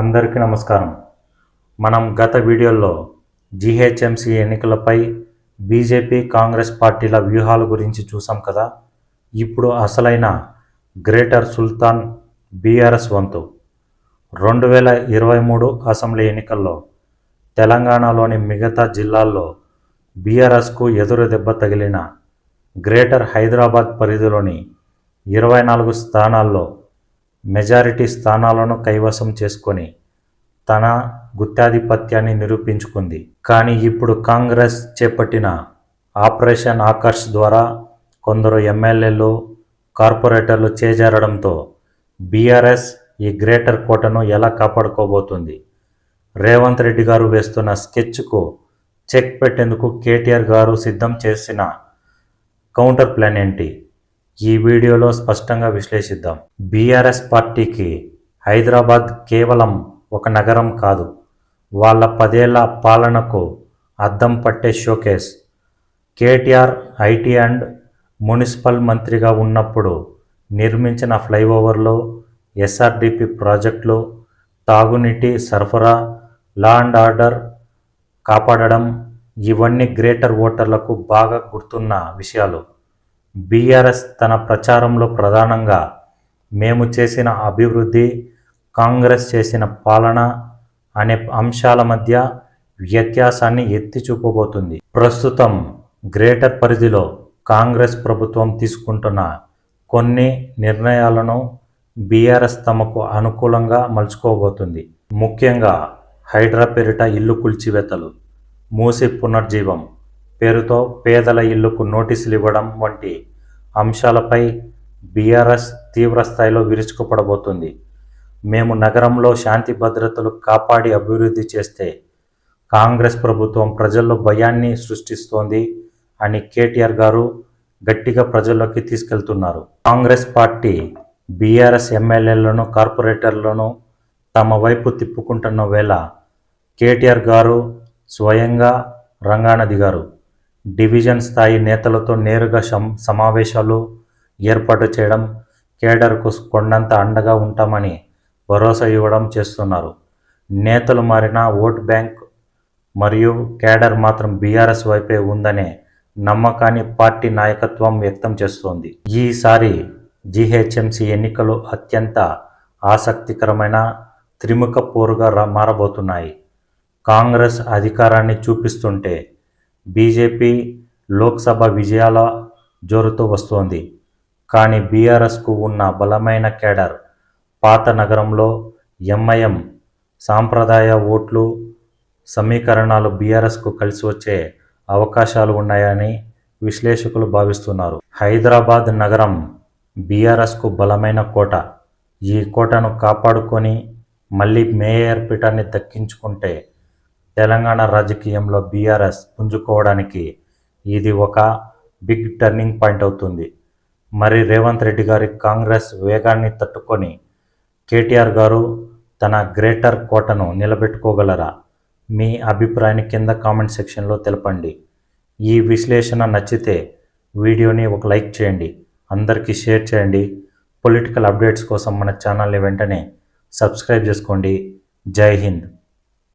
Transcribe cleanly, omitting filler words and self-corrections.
అందరికీ నమస్కారం. మనం గత వీడియోలో జీహెచ్ఎంసీ ఎన్నికలపై బీజేపీ, కాంగ్రెస్ పార్టీల వ్యూహాల గురించి చూసాం కదా. ఇప్పుడు అసలైన గ్రేటర్ సుల్తాన్ బీఆర్ఎస్ వంతు. 2023 అసెంబ్లీ ఎన్నికల్లో తెలంగాణలోని మిగతా జిల్లాల్లో బీఆర్ఎస్కు ఎదురు దెబ్బ తగిలిన గ్రేటర్ హైదరాబాద్ పరిధిలోని 24 స్థానాల్లో మెజారిటీ స్థానాలను కైవసం చేసుకొని తన గుత్తాధిపత్యాన్ని నిరూపించుకుంది. కానీ ఇప్పుడు కాంగ్రెస్ చేపట్టిన ఆపరేషన్ ఆకర్ష్ ద్వారా కొందరు ఎమ్మెల్యేలు, కార్పొరేటర్లు చేజారడంతో బీఆర్ఎస్ ఈ గ్రేటర్ కోటను ఎలా కాపాడుకోబోతుంది? రేవంత్ రెడ్డి గారు వేస్తున్న స్కెచ్కు చెక్ పెట్టేందుకు కేటీఆర్ గారు సిద్ధం చేసిన కౌంటర్ ప్లాన్ ఏంటి? ఈ వీడియోలో స్పష్టంగా విశ్లేషిద్దాం. బీఆర్ఎస్ పార్టీకి హైదరాబాద్ కేవలం ఒక నగరం కాదు, వాళ్ళ 10 ఏళ్ల పాలనకు అద్దం పట్టే showcase. KTR IT and municipal మంత్రిగా ఉన్నప్పుడు నిర్మించిన ఫ్లైఓవర్లు, ఎస్ఆర్డిపి ప్రాజెక్టులు, తాగునీటి సరఫరా, లా అండ్ ఆర్డర్ కాపాడడం, ఇవన్నీ గ్రేటర్ ఓటర్లకు బాగా గుర్తున్న విషయాలు. బీఆర్ఎస్ తన ప్రచారంలో ప్రధానంగా మేము చేసిన అభివృద్ధి, కాంగ్రెస్ చేసిన పాలన అనే అంశాల మధ్య వ్యత్యాసాన్ని ఎత్తి చూపబోతుంది. ప్రస్తుతం గ్రేటర్ పరిధిలో కాంగ్రెస్ ప్రభుత్వం తీసుకుంటున్న కొన్ని నిర్ణయాలను బీఆర్ఎస్ తమకు అనుకూలంగా మలుచుకోబోతుంది. ముఖ్యంగా హైడ్రా పేరిట ఇల్లు కూల్చివేతలు, మూసి పునర్జీవం పేరుతో పేదల ఇళ్లకు నోటీసులు ఇవ్వడం వంటి అంశాలపై బీఆర్ఎస్ తీవ్రస్థాయిలో విరుచుకుపడబోతుంది. మేము నగరంలో శాంతి భద్రతలు కాపాడి అభివృద్ధి చేస్తే కాంగ్రెస్ ప్రభుత్వం ప్రజల్లో భయాన్ని సృష్టిస్తోంది అని కేటీఆర్ గారు గట్టిగా ప్రజల్లోకి తీసుకెళ్తున్నారు. కాంగ్రెస్ పార్టీ బీఆర్ఎస్ ఎమ్మెల్యేలను, కార్పొరేటర్లను తమ వైపు తిప్పుకుంటున్న వేళ కేటీఆర్ గారు స్వయంగా రంగాన దిగారు. డివిజన్ స్థాయి నేతలతో నేరుగా సమావేశాలు ఏర్పాటు చేయడం, కేడర్కు కొండంత అండగా ఉంటామని భరోసా ఇవ్వడం చేస్తున్నారు. నేతలు మారిన ఓట్ బ్యాంక్ మరియు కేడర్ మాత్రం బీఆర్ఎస్ వైపే ఉందనే నమ్మకాన్ని పార్టీ నాయకత్వం వ్యక్తం చేస్తోంది. ఈసారి జీహెచ్ఎంసీ ఎన్నికలు అత్యంత ఆసక్తికరమైన త్రిముఖ పోరుగా మారబోతున్నాయి. కాంగ్రెస్ అధికారాన్ని చూపిస్తుంటే బీజేపీ లోక్సభ విజయాల జోరుతో వస్తోంది. కానీ బీఆర్ఎస్కు ఉన్న బలమైన కేడర్, పాత నగరంలో ఎంఐఎం సాంప్రదాయ ఓట్లు సమీకరణాలు బీఆర్ఎస్కు కలిసి వచ్చే అవకాశాలు ఉన్నాయని విశ్లేషకులు భావిస్తున్నారు. హైదరాబాద్ నగరం బీఆర్ఎస్కు బలమైన కోట. ఈ కోటను కాపాడుకొని మళ్ళీ మేయర్ పీఠాన్ని దక్కించుకుంటే తెలంగాణ రాజకీయంలో బీఆర్ఎస్ పుంజుకోవడానికి ఇది ఒక బిగ్ టర్నింగ్ పాయింట్ అవుతుంది. మరి రేవంత్ రెడ్డి గారి కాంగ్రెస్ వేగాన్ని తట్టుకొని కేటీఆర్ గారు తన గ్రేటర్ కోటను నిలబెట్టుకోగలరా? మీ అభిప్రాయాన్ని కింద కామెంట్ సెక్షన్లో తెలపండి. ఈ విశ్లేషణ నచ్చితే వీడియోని ఒక లైక్ చేయండి, అందరికీ షేర్ చేయండి. పొలిటికల్ అప్డేట్స్ కోసం మన ఛానల్ని వెంటనే సబ్స్క్రైబ్ చేసుకోండి. జై హింద్.